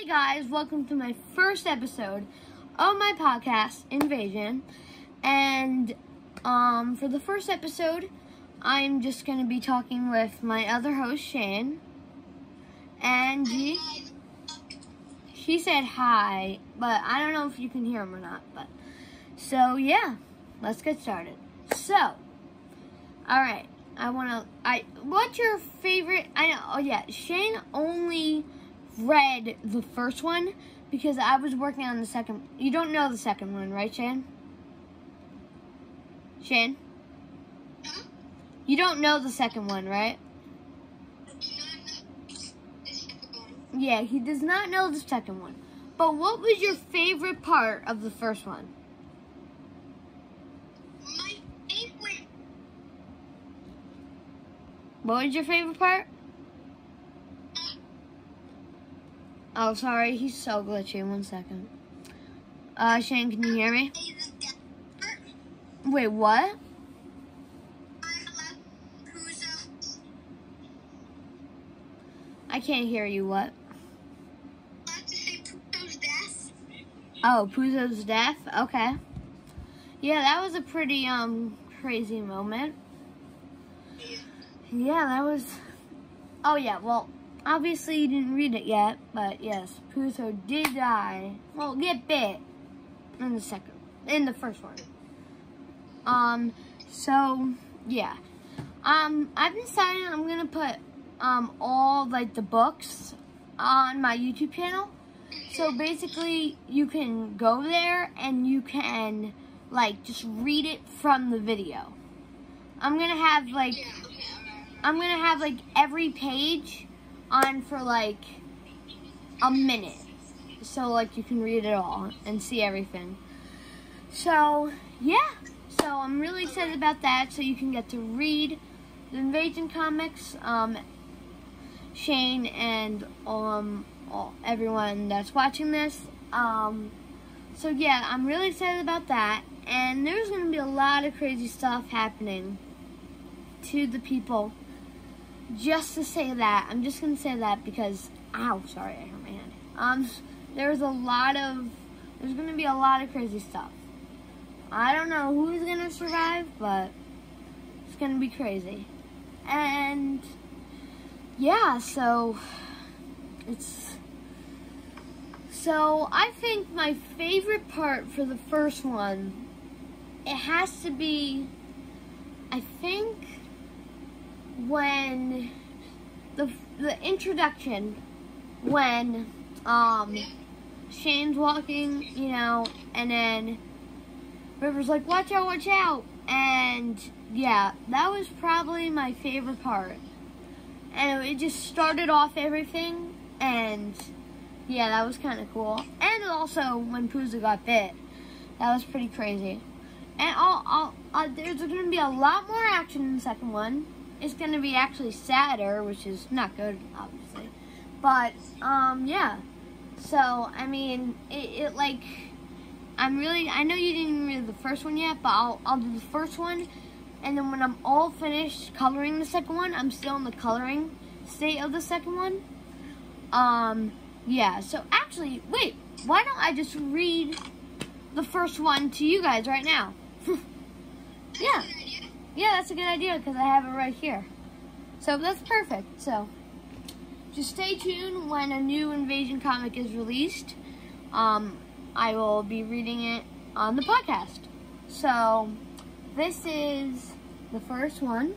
guys, welcome to my first episode of my podcast, Invasion. And for the first episode, I'm just going to be talking with my other host, Shane. And she said hi, but I don't know if you can hear him or not. So yeah, let's get started. So, alright, what's your favorite? Shane only read the first one because I was working on the second. You don't know the second one, right, Shane? Shane? You don't know the second one, right? Yeah, he does not know the second one. But what was your favorite part of the first one? My favorite. What was your favorite part? Oh, sorry, he's so glitchy. 1 second. Shane, can you hear me? Wait, what? I can't hear you, what? Oh, Puzo's death? Okay. Yeah, that was a pretty, crazy moment. Yeah, that was... Oh, yeah, well, obviously you didn't read it yet, but yes, Puzo did die. Well, get bit in the first one. So, yeah. I've decided I'm gonna put, all, like, the books on my YouTube channel. So basically, you can go there and you can, like, just read it from the video. I'm gonna have, like, every page on for, like, a minute. So, like, you can read it all and see everything. So, yeah. So, I'm really excited about that. So, you can get to read the Invasion comics, Shane and, everyone that's watching this. So yeah, I'm really excited about that. And there's going to be a lot of crazy stuff happening to the people. Just to say that, I'm just going to say that because, ow, sorry, I hurt my hand. There's going to be a lot of crazy stuff. I don't know who's going to survive, but it's going to be crazy. And yeah, so I think my favorite part for the first one, it has to be, I think, when the introduction, when Shane's walking, you know, and then River's like, watch out, watch out. And yeah, that was probably my favorite part. And it just started off everything, and yeah, that was kind of cool. And also, when Puzo got bit, that was pretty crazy. And there's going to be a lot more action in the second one. It's going to be actually sadder, which is not good, obviously. But, yeah. So, I mean, I know you didn't read the first one yet, but I'll do the first one. And then when I'm all finished coloring the second one, I'm still in the coloring state of the second one. Yeah, so actually, wait, why don't I just read the first one to you guys right now? Yeah. Yeah, that's a good idea because I have it right here. So that's perfect. So just stay tuned when a new Invasion comic is released. I will be reading it on the podcast. So this is the first one.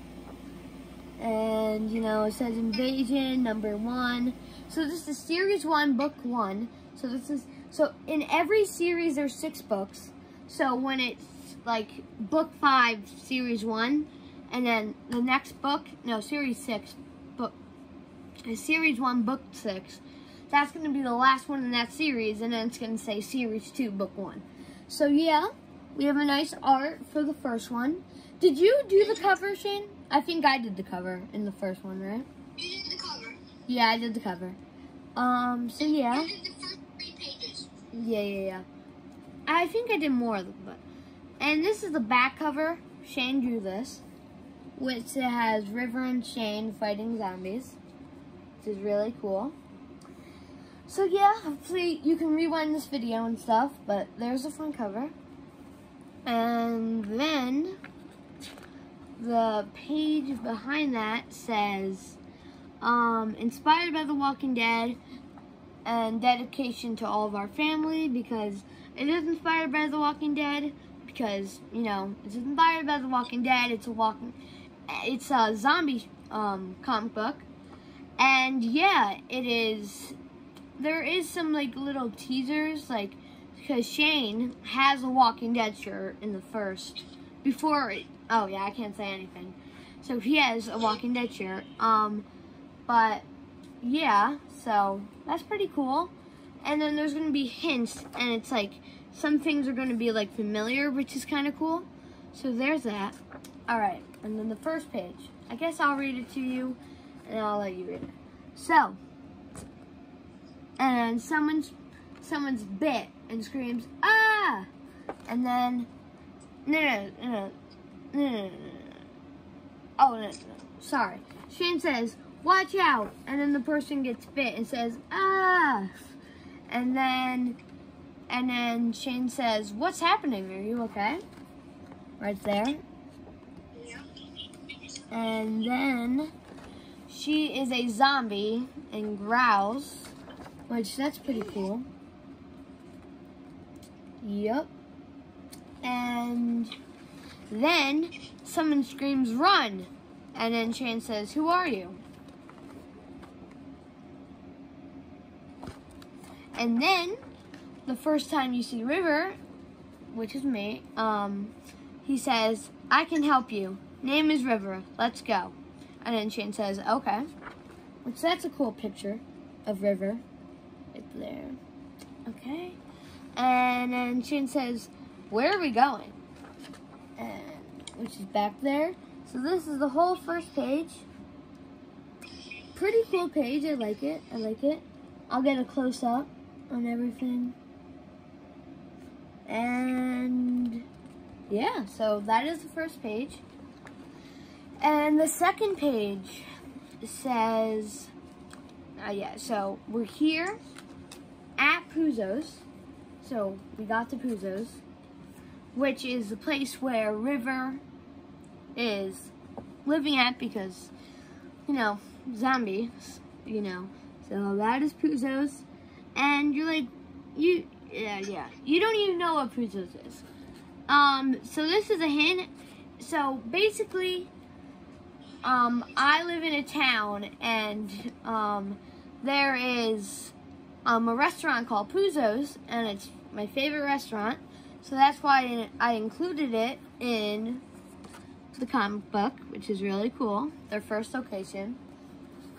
And, you know, it says Invasion #1. So this is Series 1, Book 1. So in every series there's 6 books. So when it's like Book 5, Series 1, and then the next book, no, Series 6, Series 1, Book 6, that's going to be the last one in that series, and then it's going to say Series 2, Book 1. So yeah, we have a nice art for the first one. Did you do the cover, Shane? I think I did the cover in the first one, right? You did the cover. Yeah, I did the cover. So yeah. You did the first 3 pages. Yeah. I think I did more of them, but... And this is the back cover. Shane drew this. Which has River and Shane fighting zombies. Which is really cool. So yeah, hopefully you can rewind this video and stuff, but there's the front cover. And then the page behind that says, inspired by The Walking Dead and dedication to all of our family, because it is inspired by The Walking Dead, because, you know, it's inspired by The Walking Dead. It's a zombie comic book. And yeah, it is. There is some like little teasers, like, because Shane has a Walking Dead shirt in the first, oh yeah, I can't say anything. So he has a Walking Dead shirt, but yeah, so that's pretty cool. And then there's going to be hints, and it's like, some things are going to be like familiar, which is kind of cool. So there's that. Alright, and then the first page. I guess I'll read it to you, and I'll let you read it. So, and someone's bit and screams, ah! And then, no. Oh, no, sorry. Shane says, watch out! And then the person gets bit and says, ah! And then Shane says, what's happening? Are you okay? Right there. Yeah. And then she is a zombie and growls, which that's pretty cool. Yep. And then someone screams, run! And then Shane says, who are you? And then, the first time you see River, which is me, he says, I can help you. Name is River. Let's go. And then Shane says, okay. Which that's a cool picture of River. Right there. Okay. And then Shane says, where are we going? And which is back there. So this is the whole first page. Pretty cool page. I like it. I'll get a close-up on everything. And yeah, so that is the first page. And the second page says, so we're here at Puzo's. So we got to Puzo's, which is the place where River is living at, because, you know, zombies, you know. So that is Puzo's. And you're like, you don't even know what Puzo's is. So this is a hint. So basically, I live in a town, and there is a restaurant called Puzo's, and it's my favorite restaurant. So that's why I included it in the comic book, which is really cool. Their first location.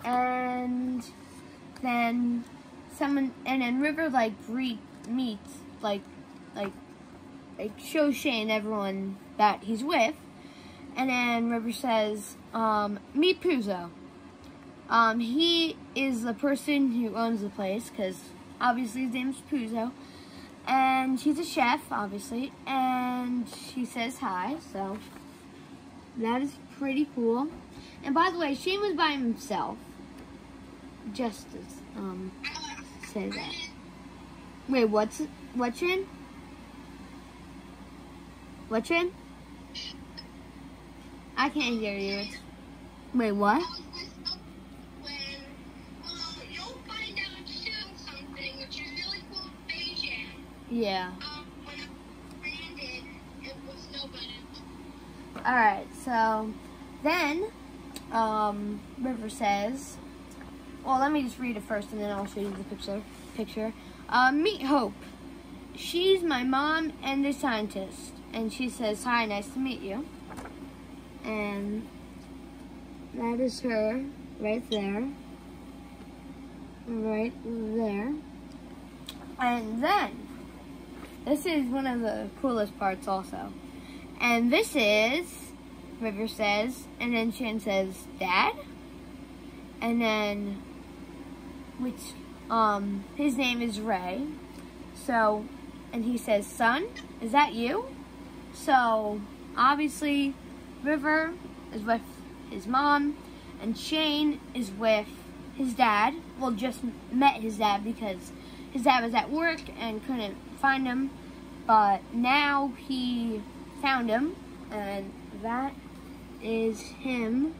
And then River like meets like shows Shane everyone that he's with, and then River says, meet Puzo. He is the person who owns the place, because obviously his name's Puzo, and he's a chef, obviously, and she says hi. So that is pretty cool. And by the way, Shane was by himself. Just to say that. Wait, what's Shane? What, Shane? I can't hear you. Wait, what? You'll find out soon something, which is really cool with AJ. Yeah. When I landed, it was nobody. Alright, so then River says, well, let me just read it first and then I'll show you the picture. Meet Hope. She's my mom and a scientist. And she says, hi, nice to meet you. And that is her right there. Right there. And then, this is one of the coolest parts also. And this is, River says, and then Shane says, Dad? And then, his name is Ray. So, and he says, son, is that you? So, obviously, River is with his mom, and Shane is with his dad, just met his dad because his dad was at work and couldn't find him. But now he found him, and that is him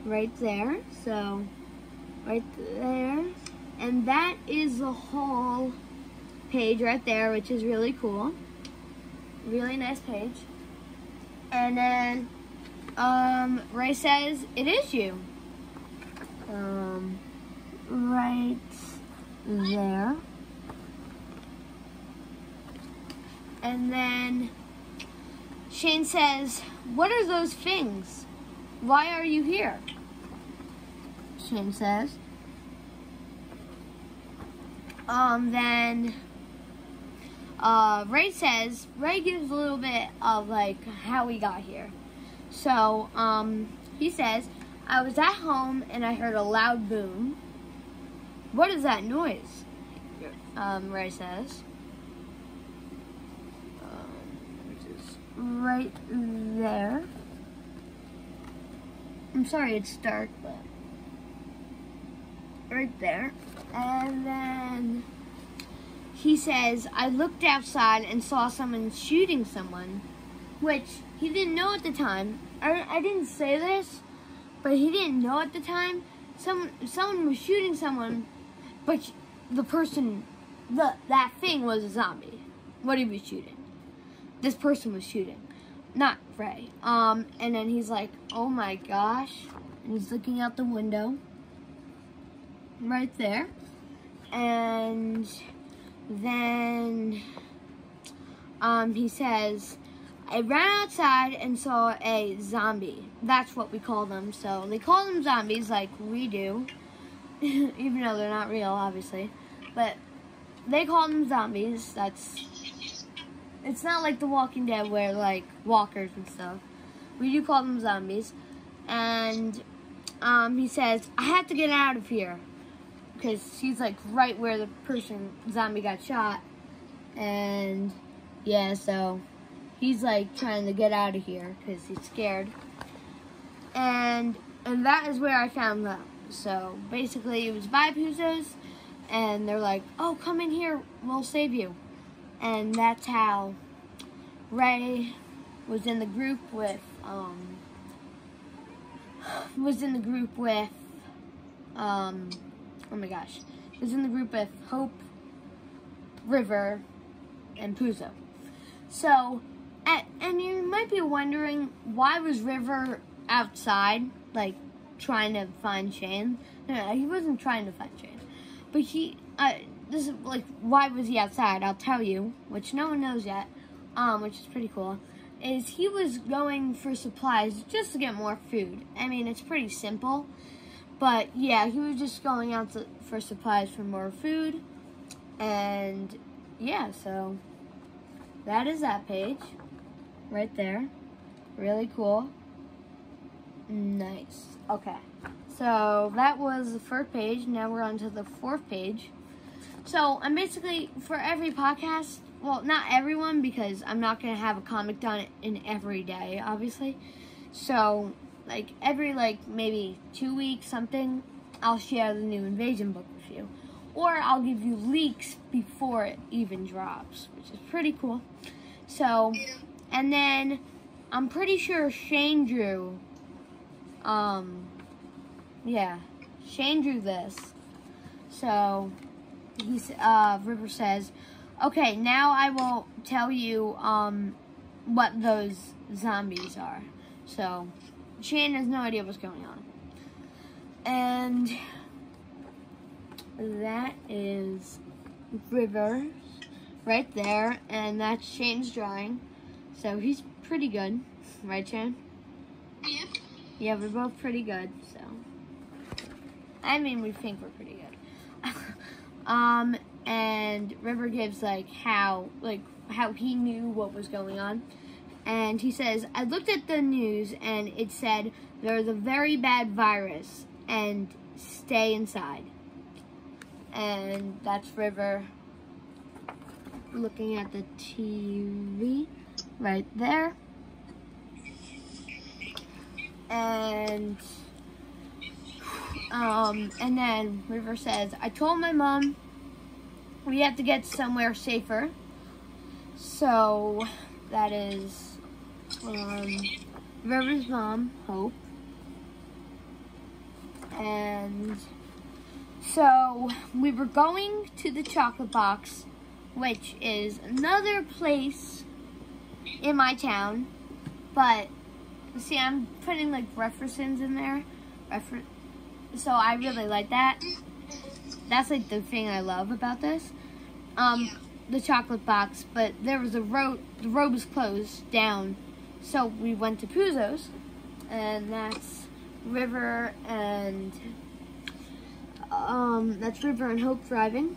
right there. So, right there. And that is the whole page right there, which is really cool. Really nice page. And then, Ray says, it is you. Right there. And then Shane says, what are those things? Why are you here? Shane says. Then Ray gives a little bit of like how we got here. So, he says, I was at home and I heard a loud boom. What is that noise? Ray says. Which is right there. I'm sorry it's dark, but right there. And then he says, I looked outside and saw someone shooting someone, which he didn't know at the time. I didn't say this, but he didn't know at the time. Someone was shooting someone, but the person, that thing was a zombie. What he was shooting. This person was shooting, not Ray. And then he's like, oh my gosh. And he's looking out the window. Right there. And then he says, I ran outside and saw a zombie. That's what we call them. So they call them zombies like we do. Even though they're not real, obviously. But they call them zombies. It's not like The Walking Dead where like walkers and stuff. We do call them zombies. And he says, I have to get out of here. Because he's like right where the zombie got shot. And yeah, so he's like trying to get out of here because he's scared. And that is where I found them. So basically it was by Puzo's, and they're like, oh, come in here, we'll save you. And that's how Ray was in the group with, oh my gosh, was in the group with Hope, River, and Puzo. So, and you might be wondering, why was River outside, like, trying to find Shane? No, he wasn't trying to find Shane. But this is, like, why was he outside? I'll tell you, which no one knows yet, which is pretty cool, is he was going for supplies just to get more food. I mean, it's pretty simple. But, yeah, he was just going out for supplies for more food. And, yeah, so that is that page. Right there. Really cool. Nice. Okay. So, that was the first page. Now we're on to the fourth page. So, I'm basically, for every podcast, well, not everyone, because I'm not going to have a comic done in every day, obviously. So, like, every, like, maybe 2 weeks, something, I'll share the new Invasion book with you. Or I'll give you leaks before it even drops, which is pretty cool. So, and then, I'm pretty sure Shane drew, Shane drew this. So, River says, okay, now I will tell you, what those zombies are. So, Shane has no idea what's going on. And that is River right there. And that's Shane's drawing. So he's pretty good. Right, Shane? Yeah. Yeah, we're both pretty good. So, I mean, we think we're pretty good. And River gives like how he knew what was going on. And he says, I looked at the news and it said there's a very bad virus and stay inside. And that's River looking at the TV right there. And then River says, I told my mom we have to get somewhere safer. So that is River's mom, Hope. And so we were going to the Chocolate Box, which is another place in my town. But see, I'm putting like references in there. So I really like that. That's like the thing I love about this. The Chocolate Box, but there was the road was closed down. So we went to Puzo's, and that's River and Hope driving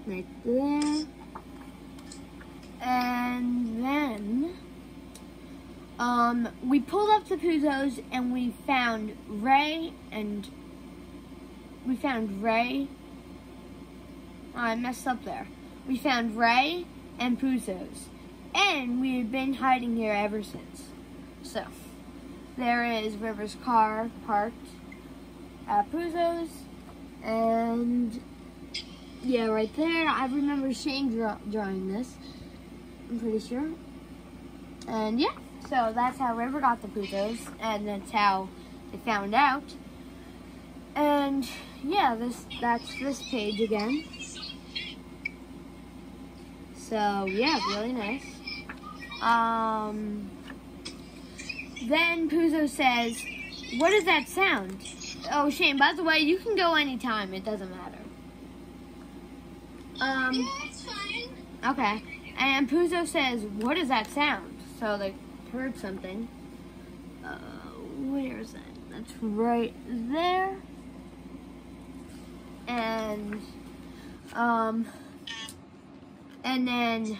right there. And then we pulled up to Puzo's and we found Ray. Oh, I messed up there. We found Ray and Puzo's, and we had been hiding here ever since. So there is River's car parked at Puzo's, and yeah, right there. I remember Shane drawing this, I'm pretty sure. And yeah, so that's how River got the Puzo's, and that's how they found out. And yeah, that's this page again. So yeah, really nice. Then Puzo says, what is that sound? Oh, Shane, by the way, you can go anytime. It doesn't matter. Yeah, that's fine. Okay. And Puzo says, what is that sound? So they heard something. Where is that? That's right there. And then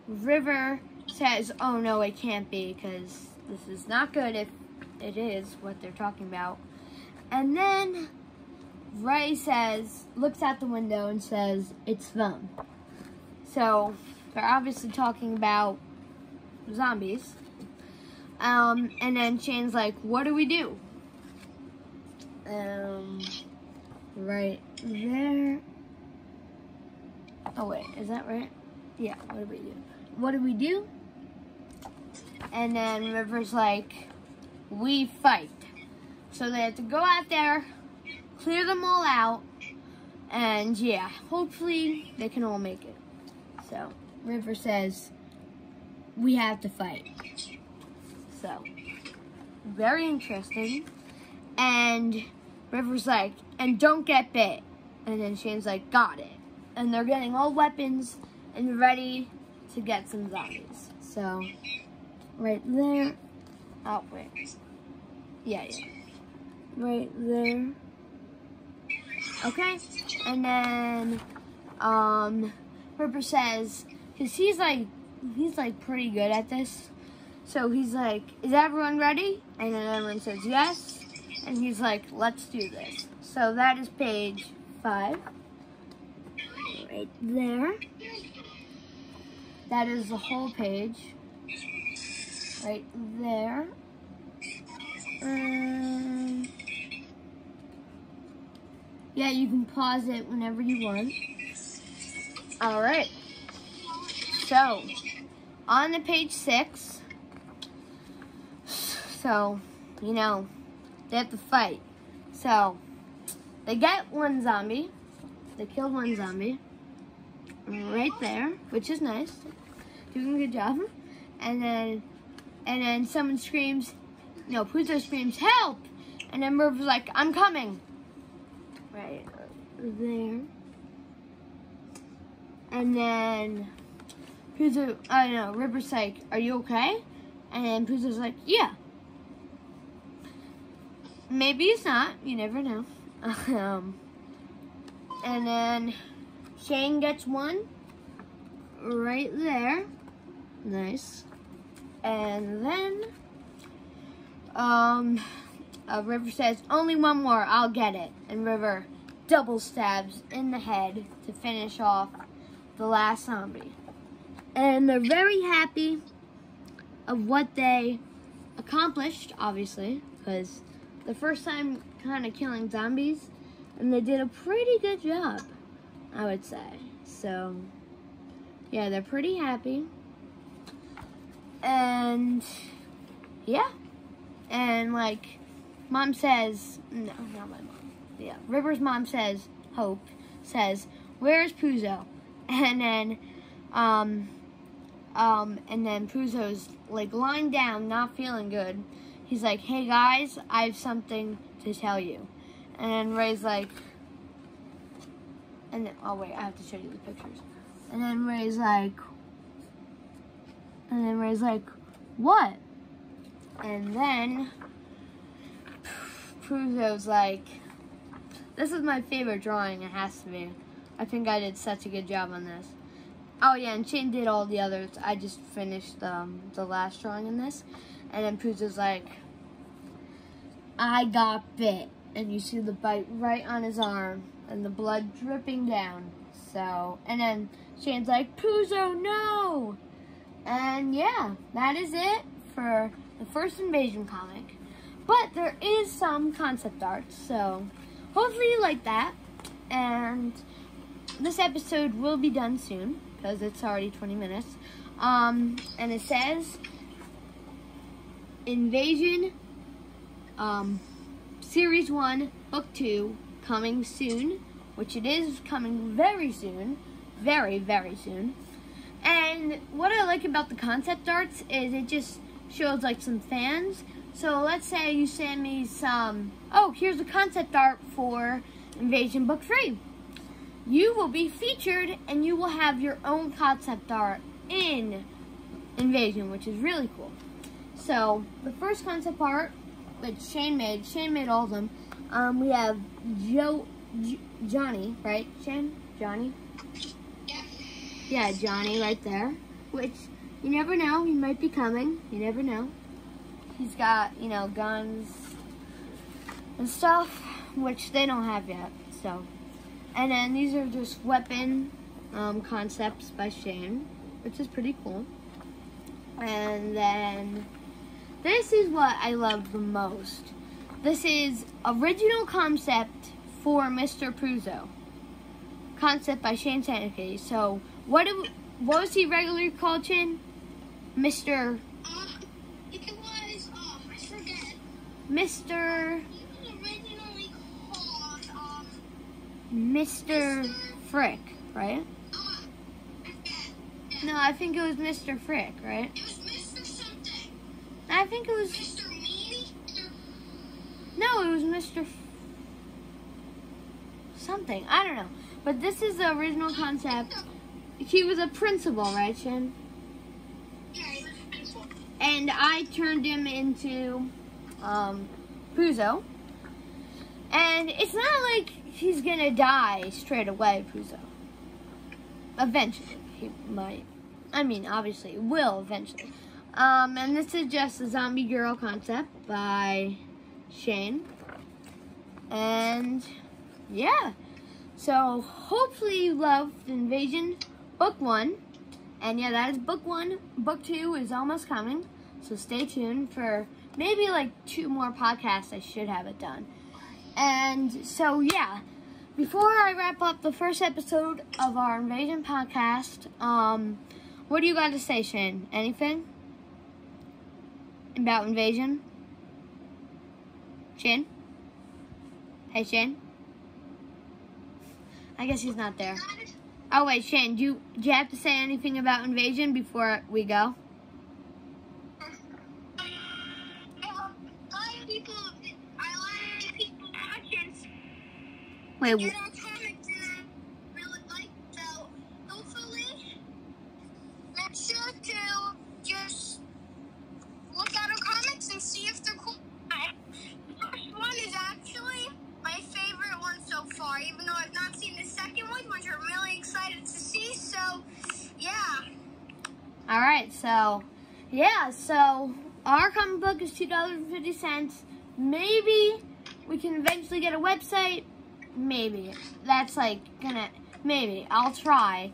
River says, oh no, it can't be, because this is not good if it is what they're talking about. And then Ray looks out the window and says, it's them. So they're obviously talking about zombies. And then Shane's like, what do we do? Right there. Oh wait, is that right? Yeah, what do we do? What do we do? And then River's like, we fight. So they have to go out there, clear them all out, and yeah, hopefully they can all make it. So River says, we have to fight. So, very interesting. And River's like, and don't get bit. And then Shane's like, got it. And they're getting all weapons and ready to get some zombies. So, right there. Oh, wait. Yeah. Right there. Okay. And then, River says, because he's like pretty good at this. So he's like, is everyone ready? And then everyone says yes. And he's like, let's do this. So that is page 5. Right there. That is the whole page. Right there. Yeah, you can pause it whenever you want. Alright. So, on to page 6. So, you know, they have to fight. So, they get one zombie. They killed one zombie. Right there, which is nice. Doing a good job. And then someone screams, no, Puzo screams, help! And then River's like, I'm coming. Right there. And then River's like, are you okay? And then Puzo's like, yeah. Maybe it's not. You never know. And then Shane gets one right there. Nice. And then River says, only one more, I'll get it. And River double stabs in the head to finish off the last zombie. And they're very happy of what they accomplished, obviously, because the first time kind of killing zombies, and they did a pretty good job, I would say. So, yeah, they're pretty happy. And, yeah. And, like, Mom says, no, not my mom. Yeah, River's mom says, Hope says, where's Puzo? And then Puzo's, like, lying down, not feeling good. He's like, hey, guys, I have something to tell you. And then Ray's like, and then, oh, wait, I have to show you the pictures. And then Ray's like, what? And then Puzo's like, this is my favorite drawing, it has to be. I think I did such a good job on this. Oh yeah, and Shane did all the others. I just finished the last drawing in this. And then Puzo's like, I got bit. And you see the bite right on his arm. And the blood dripping down. So, and then Shane's like, Puzo, no! And yeah, that is it for the first Invasion comic. But there is some concept art, so hopefully you like that. And this episode will be done soon, because it's already 20 minutes. And it says, Invasion, Series 1, Book 2, coming soon, which it is coming very soon, very, very soon. And what I like about the concept arts is it just shows like some fans. So let's say you send me some, oh, here's a concept art for Invasion Book 3. You will be featured and you will have your own concept art in Invasion, which is really cool. So the first concept art, which Shane made all of them. We have Johnny, right, Shane? Johnny? Yeah, Johnny right there, which you never know, he might be coming, you never know. He's got, you know, guns and stuff, which they don't have yet, so. And then these are just weapon concepts by Shane, which is pretty cool. And then this is what I love the most. This is original concept for Mr. Puzo. Concept by Shane Saneke. So, what was he regularly called, Chin? Mr. It was, I forget. Mr. He was originally called, Mr. Frick, right? I forget. Yeah. No, I think it was Mr. Frick, right? It was Mr. something. I think it was... Mr. Meany? No, it was Mr. Something. I don't know. But this is the original concept. He was a principal, right, Shin? Yeah, he was a principal. And I turned him into Puzo. And it's not like he's gonna die straight away, Puzo. Eventually, he might. I mean, obviously, it will eventually. And this is just a zombie girl concept by Shane. And yeah. So hopefully you loved Invasion Book 1. And yeah, that is Book 1. Book 2 is almost coming. So stay tuned for maybe like 2 more podcasts. I should have it done. And so yeah, before I wrap up the first episode of our Invasion podcast, what do you got to say, Shane? Anything about Invasion? Shane? Hey, Shane? I guess he's not there. Oh, wait, Shane, do you have to say anything about Invasion before we go? I like people watching. Wait, Get our comics and I really like, so hopefully make sure to just look at our comics and see if they're cool. The first one is actually my favorite one so far, even though I've not seen the second one, which I'm really excited to see, so yeah. Alright, so, yeah, so our comic book is $2.50. Maybe we can eventually get a website. Maybe. That's like maybe. I'll try.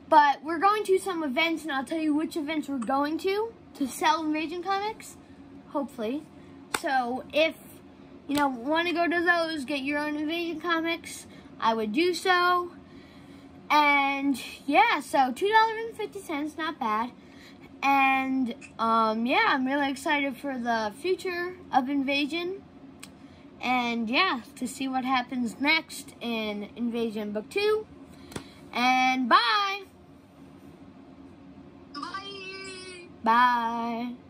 But we're going to some events, and I'll tell you which events we're going to sell Invasion comics. Hopefully. So if want to go to those, get your own Invasion comics, I would do so. And yeah, so $2.50, not bad. And yeah, I'm really excited for the future of Invasion. And yeah, to see what happens next in Invasion Book 2. And bye! Bye! Bye!